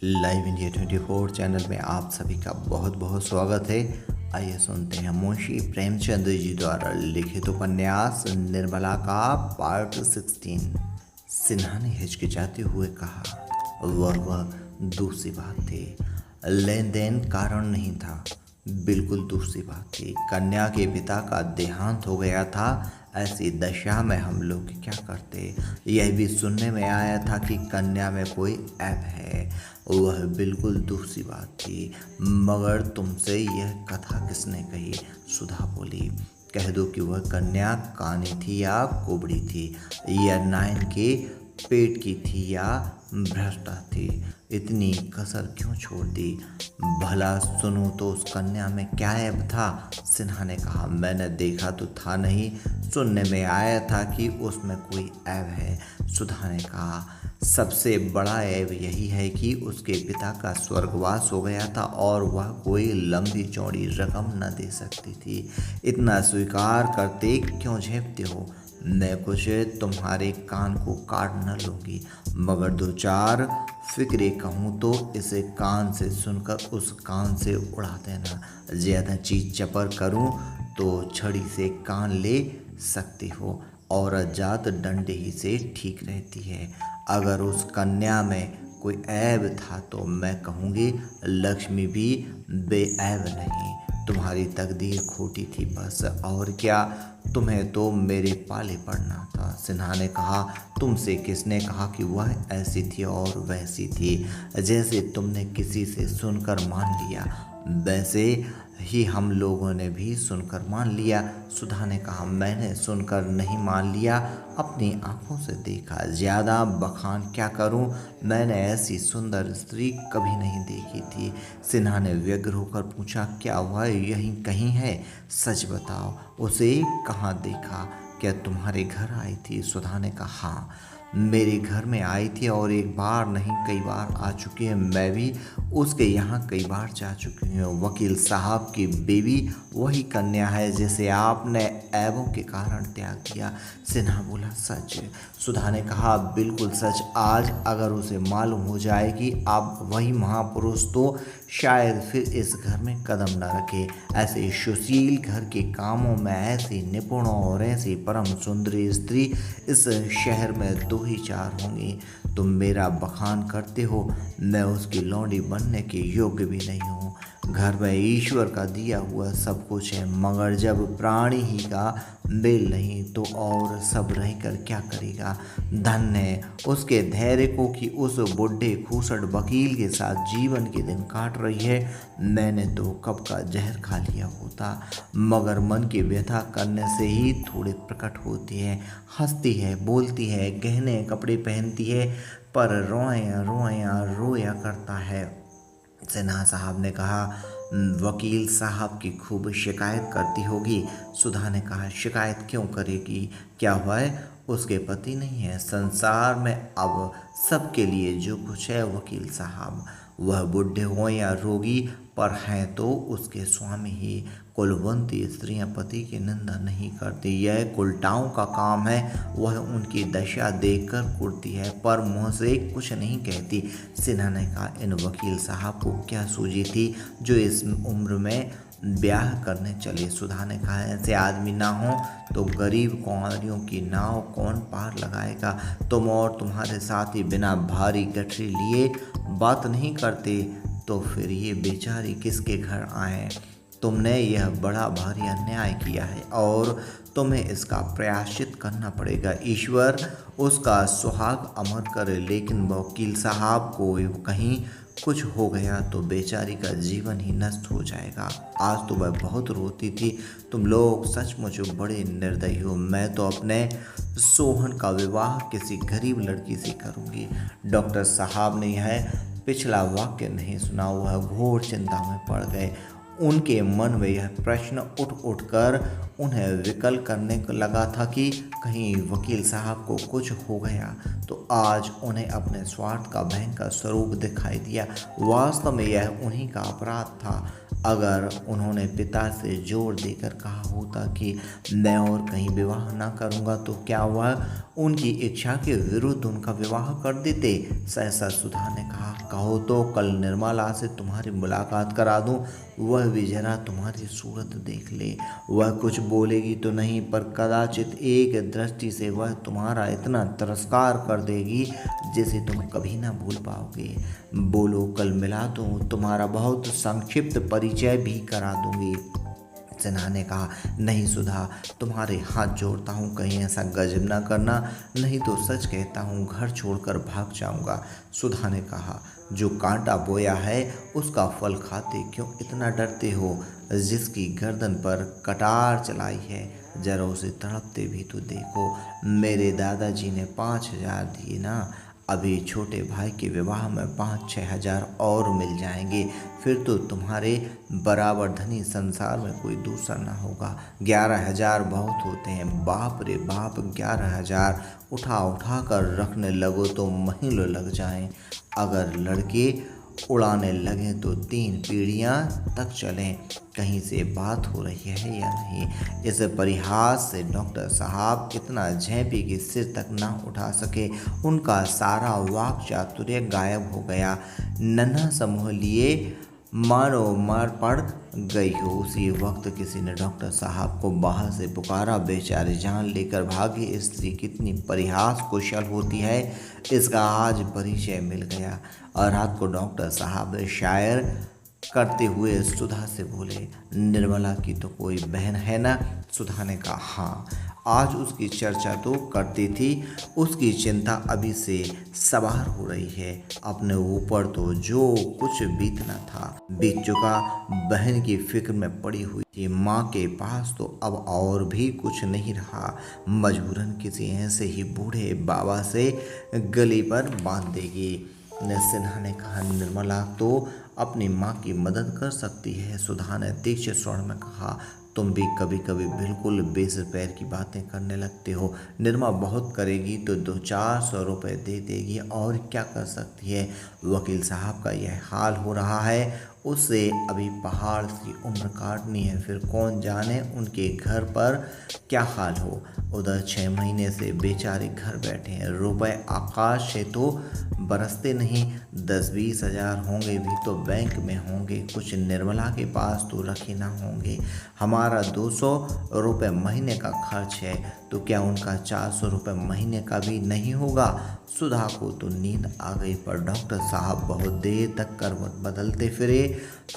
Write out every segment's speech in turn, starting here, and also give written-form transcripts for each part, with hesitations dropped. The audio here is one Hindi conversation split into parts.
लाइव इंडिया 24 चैनल में आप सभी का बहुत बहुत स्वागत है। आइए सुनते हैं मुंशी प्रेमचंद जी द्वारा लिखित उपन्यास निर्मला का पार्ट 16। सिन्हा ने हिचकिचाते हुए कहा, वह दूसरी बात थी। लेन देन कारण नहीं था, बिल्कुल दूसरी बात थी। कन्या के पिता का देहांत हो गया था। ऐसी दशा में हम लोग क्या करते। यह भी सुनने में आया था कि कन्या में कोई ऐब है। वह बिल्कुल दूसरी बात थी। मगर तुमसे यह कथा किसने कही? सुधा बोली, कह दो कि वह कन्या कानी थी या कुबड़ी थी, या नाइन के पेट की थी या भ्रष्टा थी। इतनी कसर क्यों छोड़ दी? भला सुनो तो उस कन्या में क्या ऐब था? सिन्हा ने कहा, मैंने देखा तो था नहीं, सुनने में आया था कि उसमें कोई ऐब है। सुधा ने कहा, सबसे बड़ा ऐब यही है कि उसके पिता का स्वर्गवास हो गया था और वह कोई लंबी चौड़ी रकम न दे सकती थी। इतना स्वीकार करते क्यों झेपते हो? मैं कुछ तुम्हारे कान को काट न लूँगी, मगर दो चार फिक्रे कहूँ तो इसे कान से सुनकर उस कान से उड़ा देना। ज़्यादा चीज चपर करूँ तो छड़ी से कान ले सकती हो। औरत जात डंडे ही से ठीक रहती है। अगर उस कन्या में कोई ऐब था तो मैं कहूँगी लक्ष्मी भी बेऐब नहीं। तुम्हारी तकदीर खोटी थी बस, और क्या। तुम्हें तो मेरे पाले पड़ना था। सिन्हा ने कहा, तुमसे किसने कहा कि वह ऐसी थी और वैसी थी? जैसे तुमने किसी से सुनकर मान लिया, वैसे ही हम लोगों ने भी सुनकर मान लिया। सुधा ने कहा, मैंने सुनकर नहीं मान लिया, अपनी आंखों से देखा। ज़्यादा बखान क्या करूं? मैंने ऐसी सुंदर स्त्री कभी नहीं देखी थी। सिन्हा ने व्यग्र होकर पूछा, क्या वह यहीं कहीं है? सच बताओ, उसे कहाँ देखा? क्या तुम्हारे घर आई थी? सुधा ने कहा, हाँ, मेरे घर में आई थी और एक बार नहीं कई बार आ चुकी है। मैं भी उसके यहाँ कई बार जा चुकी हूँ। वकील साहब की बेबी वही कन्या है जिसे आपने ऐबों के कारण त्याग दिया। सिन्हा बोला, सच? सुधा ने कहा, बिल्कुल सच। आज अगर उसे मालूम हो जाए कि आप वही महापुरुष, तो शायद फिर इस घर में कदम न रखे। ऐसे सुशील घर के कामों में ऐसी निपुण और ऐसी परम सुंदरी स्त्री इस शहर में दो ही चार होंगी। तुम मेरा बखान करते हो, मैं उसकी लौंडी बनने के योग्य भी नहीं हूँ। घर में ईश्वर का दिया हुआ सब कुछ है, मगर जब प्राणी ही का मेल नहीं तो और सब रहकर क्या करेगा? धन्य है उसके धैर्य को कि उस बुढ़े खूसट वकील के साथ जीवन के दिन काट रही है। मैंने तो कब का जहर खा लिया होता। मगर मन की व्यथा करने से ही थोड़ी प्रकट होती है। हंसती है, बोलती है, गहने कपड़े पहनती है, पर रोया रोया रोया करता है। सिन्हा साहब ने कहा, वकील साहब की खूब शिकायत करती होगी। सुधा ने कहा, शिकायत क्यों करेगी? क्या हुआ है? उसके पति नहीं है संसार में अब। सबके लिए जो कुछ है वकील साहब, वह बुढ़े हों या रोगी, पर हैं तो उसके स्वामी ही। कुलवंती स्त्रियां पति की निंदा नहीं करती, यह कुलटाओं का काम है। वह उनकी दशा देखकर कुड़ती है, पर मुँह से कुछ नहीं कहती। सिन्हा ने कहा, इन वकील साहब को क्या सूझी थी जो इस उम्र में ब्याह करने चले? सुधा ने कहा, ऐसे आदमी ना हो तो गरीब कुंवारियों की नाव कौन पार लगाएगा? तुम और तुम्हारे साथी बिना भारी गठरी लिए बात नहीं करते तो फिर ये बेचारी किसके घर आए? तुमने यह बड़ा भारी अन्याय किया है और तुम्हें इसका प्रायश्चित करना पड़ेगा। ईश्वर उसका सुहाग अमर करे, लेकिन वकील साहब को कहीं कुछ हो गया तो बेचारी का जीवन ही नष्ट हो जाएगा। आज तो वह बहुत रोती थी। तुम लोग सचमुच बड़े निर्दयी हो। मैं तो अपने सोहन का विवाह किसी गरीब लड़की से करूंगी। डॉक्टर साहब ने यह पिछला वाक्य नहीं सुना, वह घोर चिंता में पड़ गए। उनके मन में यह प्रश्न उठ उठ कर उन्हें विकल करने को लगा था कि कहीं वकील साहब को कुछ हो गया तो आज उन्हें अपने स्वार्थ का भयंकर स्वरूप दिखाई दिया। वास्तव में यह उन्हीं का अपराध था। अगर उन्होंने पिता से जोर देकर कहा होता कि मैं और कहीं विवाह ना करूँगा तो क्या वह उनकी इच्छा के विरुद्ध उनका विवाह कर देते। सहसा सुधा ने कहा, कहो तो कल निर्मला से तुम्हारी मुलाकात करा दूं, वह भी जरा तुम्हारी सूरत देख ले। वह कुछ बोलेगी तो नहीं पर कदाचित एक दृष्टि से वह तुम्हारा इतना तिरस्कार कर देगी जिसे तुम कभी ना भूल पाओगे। बोलो, कल मिला दूं, तुम्हारा बहुत संक्षिप्त परिचय भी करा दूंगी। सिन्हा ने कहा, नहीं सुधा, तुम्हारे हाथ जोड़ता हूँ, कहीं ऐसा गजब ना करना, नहीं तो सच कहता हूँ घर छोड़कर भाग जाऊँगा। सुधा ने कहा, जो कांटा बोया है उसका फल खाते क्यों इतना डरते हो। जिसकी गर्दन पर कटार चलाई है जरा उसे तड़पते भी तो देखो। मेरे दादाजी ने 5,000 दिए ना, अभी छोटे भाई के विवाह में 5-6 हजार और मिल जाएंगे, फिर तो तुम्हारे बराबर धनी संसार में कोई दूसरा ना होगा। 11,000 बहुत होते हैं, बाप रे बाप, 11,000 उठा उठा कर रखने लगो तो महीनों लग जाएं। अगर लड़के उड़ाने लगें तो 3 पीढ़ियां तक चलें। कहीं से बात हो रही है या नहीं। इस परिहास से डॉक्टर साहब इतना झेपी कि सिर तक ना उठा सके। उनका सारा वाक चातुर्य गायब हो गया। नन्हा समूह लिए मानो मार पड़ गई हो। उसी वक्त किसी ने डॉक्टर साहब को बाहर से पुकारा। बेचारी जान लेकर भागी स्त्री कितनी परिहास कुशल होती है, इसका आज परिचय मिल गया। और रात को डॉक्टर साहब शायर करते हुए सुधा से बोले, निर्मला की तो कोई बहन है ना। सुधा ने कहा, हाँ, आज उसकी चर्चा तो करती थी, उसकी चिंता अभी से सवार हो रही है। अपने ऊपर तो जो कुछ बीतना था बीत चुका। बहन की फिक्र में पड़ी हुई थी। माँ के पास तो अब और भी कुछ नहीं रहा, मजबूरन किसी ऐसे ही बूढ़े बाबा से गली पर बांध देगी। सिन्हा ने कहा, निर्मला तो अपनी माँ की मदद कर सकती है। सुधा ने तीक्ष्ण स्वर में कहा, तुम भी कभी कभी बिल्कुल बेसिर पैर की बातें करने लगते हो। निर्मा बहुत करेगी तो 200-400 रुपये दे देगी, और क्या कर सकती है। वकील साहब का यह हाल हो रहा है, उससे अभी पहाड़ सी उम्र काटनी है, फिर कौन जाने उनके घर पर क्या हाल हो। उधर 6 महीने से बेचारे घर बैठे हैं, रुपए आकाश से तो बरसते नहीं। 10-20 हजार होंगे भी तो बैंक में होंगे, कुछ निर्मला के पास तो रखे ना होंगे। हमारा 200 रुपये महीने का खर्च है, तो क्या उनका 400 रुपये महीने का भी नहीं होगा। सुधा को तो नींद आ गई, पर डॉक्टर साहब बहुत देर तक करवट बदलते फिरे,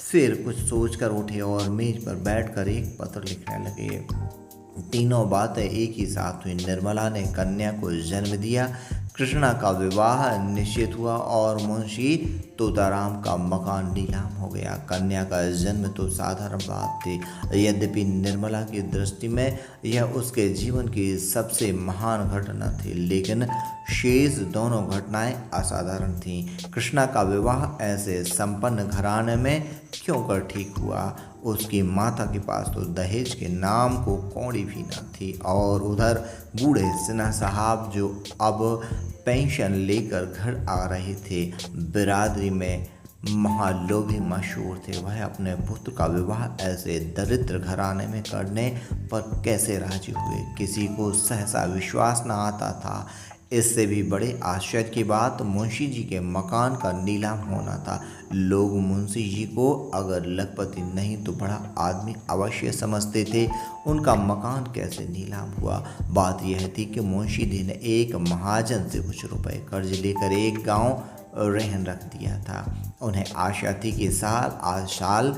फिर कुछ सोचकर उठे और मेज पर बैठकर एक पत्र लिखने लगे। तीनों बातें एक ही साथ हुई। निर्मला ने कन्या को जन्म दिया, कृष्णा का विवाह निश्चित हुआ और मुंशी तोताराम का मकान नीलाम हो गया। कन्या का जन्म तो साधारण बात थी, यद्यपि निर्मला की दृष्टि में यह उसके जीवन की सबसे महान घटना थी, लेकिन शेष दोनों घटनाएं असाधारण थीं। कृष्णा का विवाह ऐसे संपन्न घराने में क्यों कर ठीक हुआ। उसकी माता के पास तो दहेज के नाम को कौड़ी भी न थी, और उधर बूढ़े सिन्हा साहब जो अब पेंशन लेकर घर आ रहे थे, बिरादरी में महालोभी मशहूर थे। वह अपने पुत्र का विवाह ऐसे दरिद्र घराने में करने पर कैसे राजी हुए, किसी को सहसा विश्वास न आता था। इससे भी बड़े आश्चर्य की बात मुंशी जी के मकान का नीलाम होना था। लोग मुंशी जी को अगर लखपति नहीं तो बड़ा आदमी अवश्य समझते थे, उनका मकान कैसे नीलाम हुआ। बात यह थी कि मुंशी जी ने एक महाजन से कुछ रुपए कर्ज लेकर एक गांव रहन रख दिया था। उन्हें आशा थी कि साल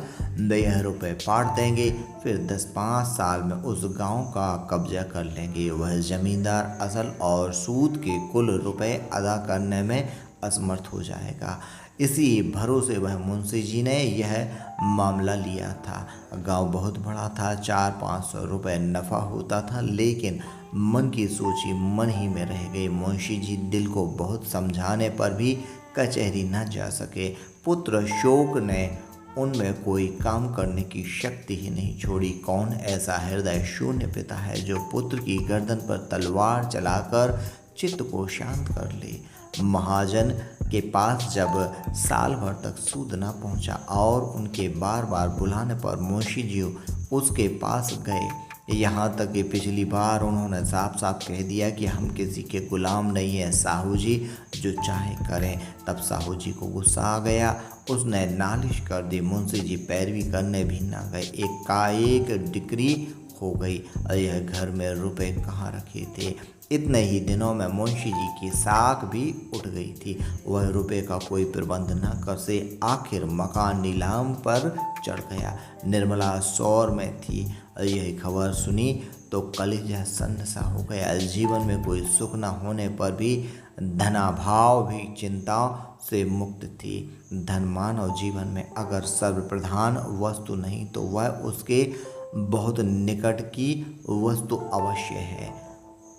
यह रुपए पाट देंगे, फिर 10-5 साल में उस गांव का कब्जा कर लेंगे। वह जमींदार असल और सूद के कुल रुपए अदा करने में असमर्थ हो जाएगा। इसी भरोसे वह मुंशी जी ने यह मामला लिया था। गांव बहुत बड़ा था, 400-500 रुपये नफ़ा होता था, लेकिन मन की सोची मन ही में रह गई। मुंशी जी दिल को बहुत समझाने पर भी कचहरी न जा सके। पुत्र शोक ने उनमें कोई काम करने की शक्ति ही नहीं छोड़ी। कौन ऐसा हृदय शून्य पिता है जो पुत्र की गर्दन पर तलवार चलाकर चित्त को शांत कर ले। महाजन के पास जब साल भर तक सूद न पहुंचा और उनके बार बार बुलाने पर मुंशी जी उसके पास गए, यहाँ तक कि पिछली बार उन्होंने साफ साफ कह दिया कि हम किसी के गुलाम नहीं हैं, साहू जी जो चाहे करें। तब साहू जी को गुस्सा आ गया, उसने नालिश कर दी। मुंशी जी पैरवी करने भी ना गए। एकाएक डिक्री हो गई। यह घर में रुपए कहाँ रखे थे। इतने ही दिनों में मुंशी जी की साख भी उठ गई थी। वह रुपए का कोई प्रबंध न कर से आखिर मकान नीलाम पर चढ़ गया। निर्मला शौर में थी। यह खबर सुनी तो कलेजा सन्न सा हो गया। जीवन में कोई सुख न होने पर भी धनाभाव भी चिंताओं से मुक्त थी। धन मानव जीवन में अगर सर्वप्रधान वस्तु नहीं तो वह उसके बहुत निकट की वस्तु अवश्य है।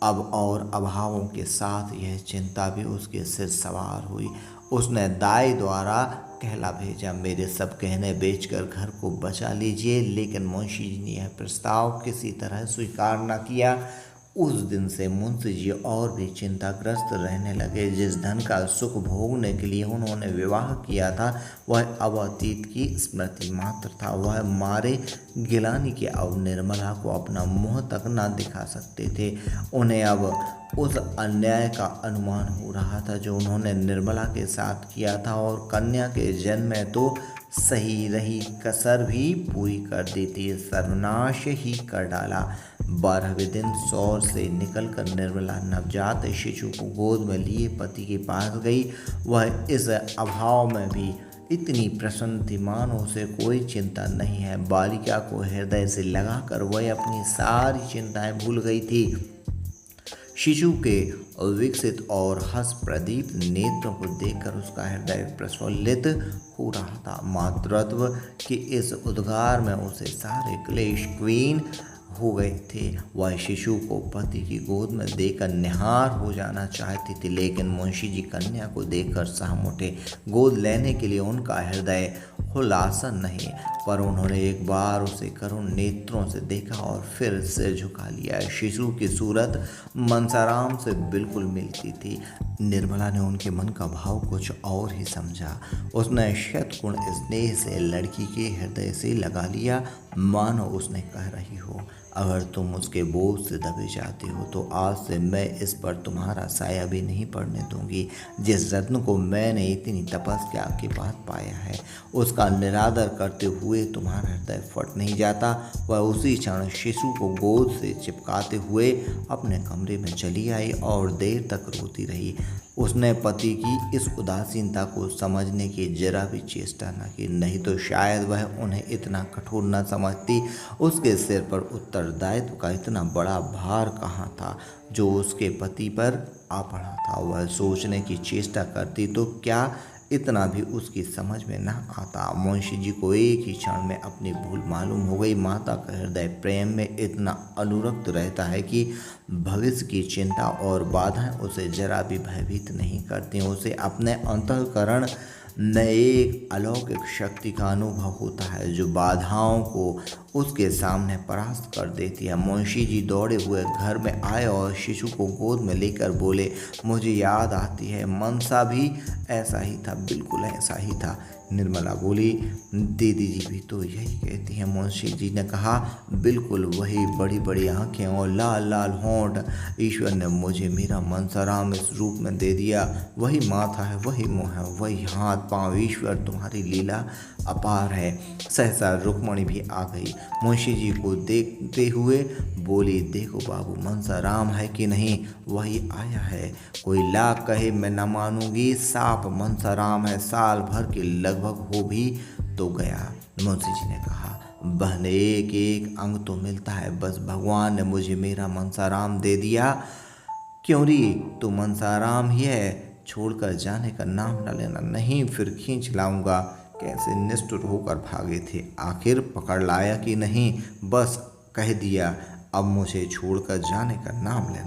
अब और अभावों के साथ यह चिंता भी उसके सिर सवार हुई। उसने दाई द्वारा कहला भेजा, मेरे सब गहने बेचकर घर को बचा लीजिए। लेकिन मुंशी जी ने यह प्रस्ताव किसी तरह स्वीकार न किया। उस दिन से मुंशी जी और भी चिंताग्रस्त रहने लगे। जिस धन का सुख भोगने के लिए उन्होंने विवाह किया था वह अब अतीत की स्मृति मात्र था। वह मारे गिलानी के अब निर्मला को अपना मुंह तक न दिखा सकते थे। उन्हें अब उस अन्याय का अनुमान हो रहा था जो उन्होंने निर्मला के साथ किया था, और कन्या के जन्म में तो सही रही कसर भी पूरी कर दी थी, सर्वनाश ही कर डाला। 12वें दिन शौर से निकलकर निर्मला नवजात शिशु को गोद में लिए पति के पास गई। वह इस अभाव में भी इतनी प्रसन्न थी मानो उसे कोई चिंता नहीं है। बालिका को हृदय से लगाकर वह अपनी सारी चिंताएं भूल गई थी। शिशु के विकसित और हंस प्रदीप नेत्रों को देखकर उसका हृदय प्रफुल्लित हो रहा था। मातृत्व के इस उद्गार में उसे सारे क्लेश क्वीन हो गए थे। वह शिशु को पति की गोद में देकर निहार हो जाना चाहती थी, लेकिन मुंशी जी कन्या को देखकर सहम उठे। गोद लेने के लिए उनका हृदय हुलासन नहीं, पर उन्होंने एक बार उसे करुण नेत्रों से देखा और फिर सिर झुका लिया। शिशु की सूरत मनसाराम से बिल्कुल मिलती थी। निर्मला ने उनके मन का भाव कुछ और ही समझा। उसने शतगुण स्नेह से लड़की के हृदय से लगा लिया, मानो उसने कह रही हो, अगर तुम उसके बोझ से दबे जाते हो तो आज से मैं इस पर तुम्हारा साया भी नहीं पड़ने दूंगी। जिस रत्न को मैंने इतनी तपस्या के बाद पाया है उसका निरादर करते हुए तुम्हारा हृदय फट नहीं जाता। वह उसी क्षण शिशु को गोद से चिपकाते हुए अपने कमरे में चली आई और देर तक रोती रही। उसने पति की इस उदासीनता को समझने की जरा भी चेष्टा न की, नहीं तो शायद वह उन्हें इतना कठोर न समझती। उसके सिर पर उत्तरदायित्व का इतना बड़ा भार कहाँ था जो उसके पति पर आ पड़ा था। वह सोचने की चेष्टा करती तो क्या इतना भी उसकी समझ में न आता। मुंशी जी को एक ही क्षण में अपनी भूल मालूम हो गई। माता का हृदय प्रेम में इतना अनुरक्त रहता है कि भविष्य की चिंता और बाधाएं उसे जरा भी भयभीत नहीं करती। उसे अपने अंतःकरण में एक अलौकिक शक्ति का अनुभव होता है जो बाधाओं को उसके सामने परास्त कर देती है। मुंशी जी दौड़े हुए घर में आए और शिशु को गोद में लेकर बोले, मुझे याद आती है, मनसा भी ऐसा ही था, बिल्कुल ऐसा ही था। निर्मला बोली, दीदी जी भी तो यही कहती हैं। मुंशी जी ने कहा, बिल्कुल वही बड़ी बड़ी आंखें और लाल लाल होंठ। ईश्वर ने मुझे मेरा मनसाराम इस रूप में दे दिया। वही माथा है, वही मुँह है, वही हाथ पाँव। ईश्वर तुम्हारी लीला अपार है। सहसा रुक्मणी भी आ गई। मुंशी जी को देखते हुए बोली, देखो बाबू, मनसाराम है कि नहीं, वही आया है। कोई लाख कहे मैं न मानूंगी, साफ मनसाराम है। साल भर के लगभग हो भी तो गया। मुंशी जी ने कहा, बहन एक एक अंग तो मिलता है, बस भगवान ने मुझे मेरा मनसाराम दे दिया। क्यों री, तू मनसाराम ही है, छोड़कर जाने का नाम न लेना, नहीं फिर खींच लाऊंगा। कैसे निष्ठुर होकर भागे थे, आखिर पकड़ लाया कि नहीं, बस कह दिया अब मुझे छोड़कर जाने का नाम लेना।